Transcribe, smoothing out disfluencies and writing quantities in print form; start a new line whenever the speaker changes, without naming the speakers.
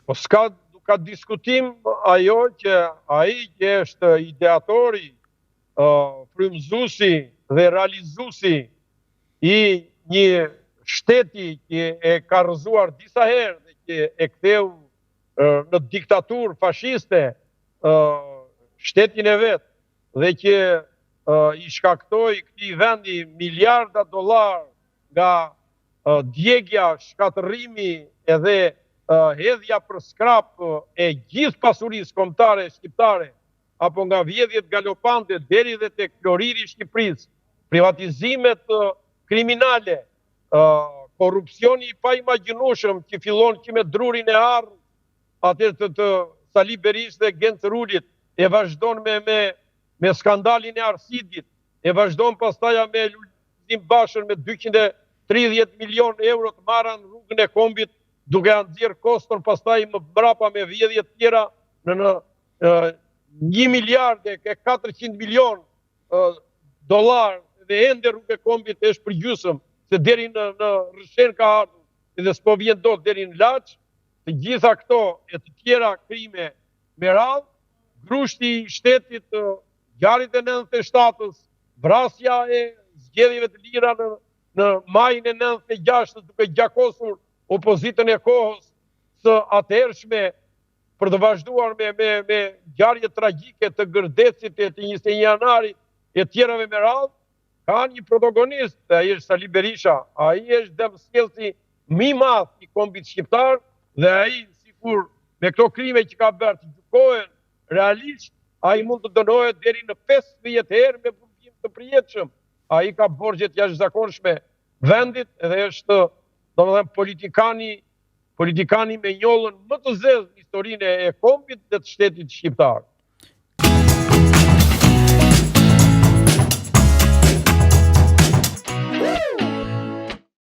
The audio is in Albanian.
Po ka diskutim ajo që ai që është ideatori, frymëzuesi dhe realizuesi i një shteti që e ka rrëzuar disa herë dhe që e ktheu në diktaturë fashiste shtetin e vet dhe që i shkaktoi këtij vendi miliarda dollar nga djegja, shkatërrimi edhe hedhja për skrap e gjithë pasurisë kombëtare shqiptare, apo nga vjedhjet galopante deri dhe tek Floriri i Shqipërisë, privatizimet kriminale, korrupsioni i paimagjinueshëm që fillon që me drurin e arë, atër të Sali Berisha dhe Genç Rulit, e vazhdon me skandalin e Arsidit, e vazhdon pastaja me Lulzim Bashën me 230 milion euro të marra në rrugën e Kombit, duke nxjerrë koston pastaj më brapa me vjedhje të tjera në 1 miliard e 400 milion dollar dhe ende rrugë e Kombit është përgjysëm, se deri në Rrshen ka ardhur dhe s'po vjen dot deri në Laç. Të gjitha këto e të tjera krime me radhë, grushti i shtetit, ngjarjet e 97-s, vrasja e zgjedhjeve të lira në majin e 96-s, duke gjakosur opozitën e kohës së atëhershme për të vazhduar me ngjarje tragjike të Gërdecit e të 21 janarit e tjerave me radhë, ka një protagonist, ai është Sali Berisha, ai është dëmsjellsi më i madh i kombit shqiptar dhe ai sikur me këto krime që ka bërë të gjykohen realisht, ai mund të dënohet deri në 15 herë me burgim të përjetshëm. Ai ka borxhe të jashtëzakonshme vendit dhe është domethënë politikani me njollën më të zezë në historinë e kombit dhe të shtetit shqiptar.